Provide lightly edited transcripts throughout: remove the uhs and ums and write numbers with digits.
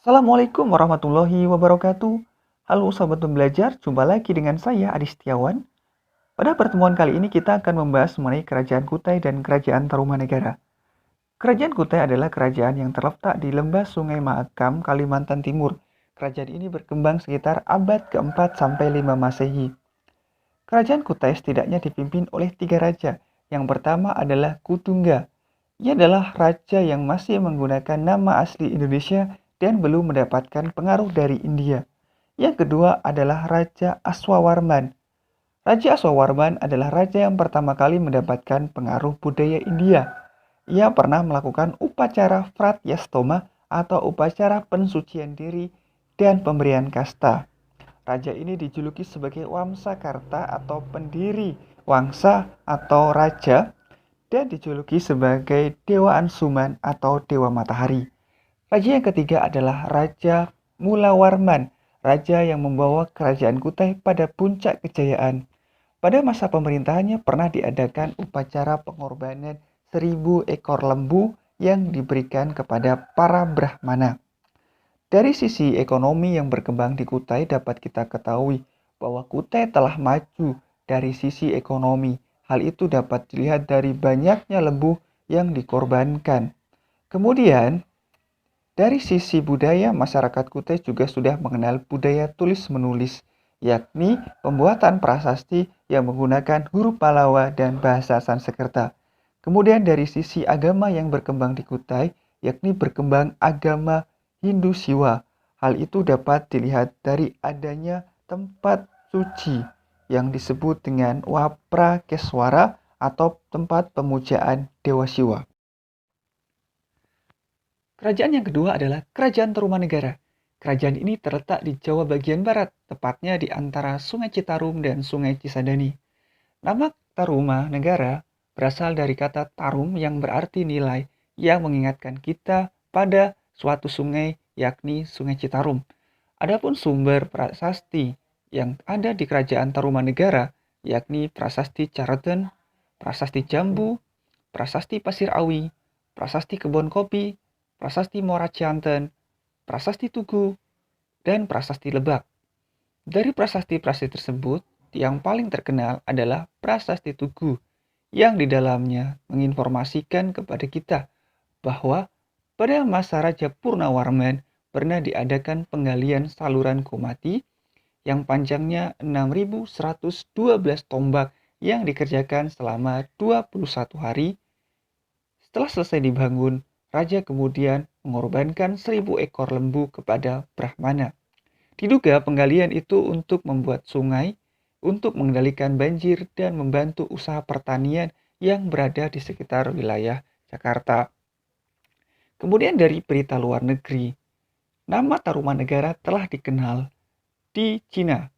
Assalamualaikum warahmatullahi wabarakatuh. Halo sahabat pembelajar, jumpa lagi dengan saya Adi Setiawan. Pada pertemuan kali ini kita akan membahas mengenai Kerajaan Kutai dan Kerajaan Tarumanegara. Kerajaan Kutai adalah kerajaan yang terletak di lembah Sungai Mahakam, Kalimantan Timur. Kerajaan ini berkembang sekitar abad ke-4 sampai 5 Masehi. Kerajaan Kutai setidaknya dipimpin oleh 3 raja. Yang pertama adalah Kutungga. Ia adalah raja yang masih menggunakan nama asli Indonesia dan belum mendapatkan pengaruh dari India. Yang kedua adalah Raja Aswawarman. Raja Aswawarman adalah raja yang pertama kali mendapatkan pengaruh budaya India. Ia pernah melakukan upacara Fratyastoma atau upacara pensucian diri dan pemberian kasta. Raja ini dijuluki sebagai Wamsakarta atau pendiri wangsa atau raja dan dijuluki sebagai Dewa Ansuman atau Dewa Matahari. Raja yang ketiga adalah Raja Mulawarman, raja yang membawa kerajaan Kutai pada puncak kejayaan. Pada masa pemerintahannya pernah diadakan upacara pengorbanan 1000 ekor lembu yang diberikan kepada para Brahmana. Dari sisi ekonomi yang berkembang di Kutai dapat kita ketahui bahwa Kutai telah maju dari sisi ekonomi. Hal itu dapat dilihat dari banyaknya lembu yang dikorbankan. Kemudian, dari sisi budaya, masyarakat Kutai juga sudah mengenal budaya tulis-menulis, yakni pembuatan prasasti yang menggunakan huruf Palawa dan bahasa Sanskerta. Kemudian dari sisi agama yang berkembang di Kutai, yakni berkembang agama Hindu Siwa. Hal itu dapat dilihat dari adanya tempat suci yang disebut dengan Waprakeswara atau tempat pemujaan Dewa Siwa. Kerajaan yang kedua adalah Kerajaan Tarumanegara. Kerajaan ini terletak di Jawa bagian barat, tepatnya di antara Sungai Citarum dan Sungai Cisadane. Nama Tarumanegara berasal dari kata tarum yang berarti nilai, yang mengingatkan kita pada suatu sungai, yakni Sungai Citarum. Adapun sumber prasasti yang ada di Kerajaan Tarumanegara, yakni Prasasti Careten, Prasasti Jambu, Prasasti Pasir Awi, Prasasti Kebon Kopi, Prasasti Muara Cianten, Prasasti Tugu, dan Prasasti Lebak. Dari prasasti-prasasti tersebut, yang paling terkenal adalah Prasasti Tugu, yang di dalamnya menginformasikan kepada kita bahwa pada masa Raja Purnawarman pernah diadakan penggalian saluran Komati yang panjangnya 6.112 tombak yang dikerjakan selama 21 hari. Setelah selesai dibangun, Raja kemudian mengorbankan 1000 ekor lembu kepada Brahmana. Diduga penggalian itu untuk membuat sungai, untuk mengendalikan banjir dan membantu usaha pertanian yang berada di sekitar wilayah Jakarta. Kemudian dari berita luar negeri, nama Tarumanegara telah dikenal di Cina,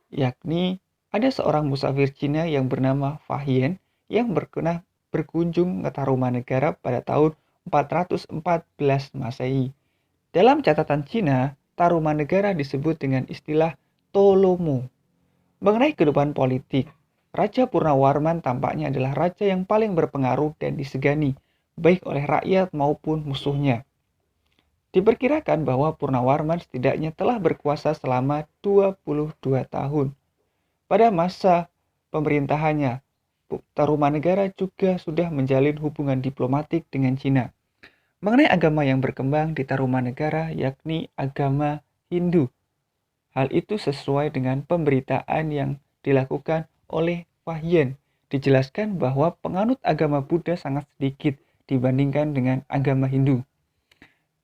yakni ada seorang musafir Cina yang bernama Fahien yang berkunjung ke Tarumanegara pada tahun 414 Masehi. Dalam catatan Cina, Tarumanegara disebut dengan istilah Tolomo. Mengenai kehidupan politik, Raja Purnawarman tampaknya adalah raja yang paling berpengaruh dan disegani, baik oleh rakyat maupun musuhnya. Diperkirakan bahwa Purnawarman setidaknya telah berkuasa selama 22 tahun. Pada masa pemerintahannya, Tarumanegara juga sudah menjalin hubungan diplomatik dengan Cina. Mengenai agama yang berkembang di Tarumanegara, yakni agama Hindu. Hal itu sesuai dengan pemberitaan yang dilakukan oleh Fahien. Dijelaskan bahwa penganut agama Buddha sangat sedikit dibandingkan dengan agama Hindu.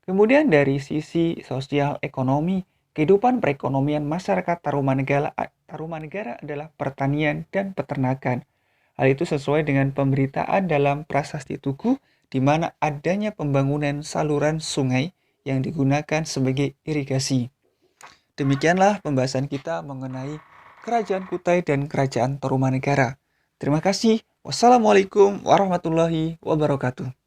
Kemudian dari sisi sosial ekonomi, kehidupan perekonomian masyarakat Tarumanegara adalah pertanian dan peternakan. Hal itu sesuai dengan pemberitaan dalam Prasasti Tugu, di mana adanya pembangunan saluran sungai yang digunakan sebagai irigasi. Demikianlah pembahasan kita mengenai Kerajaan Kutai dan Kerajaan Tarumanegara. Terima kasih. Wassalamualaikum warahmatullahi wabarakatuh.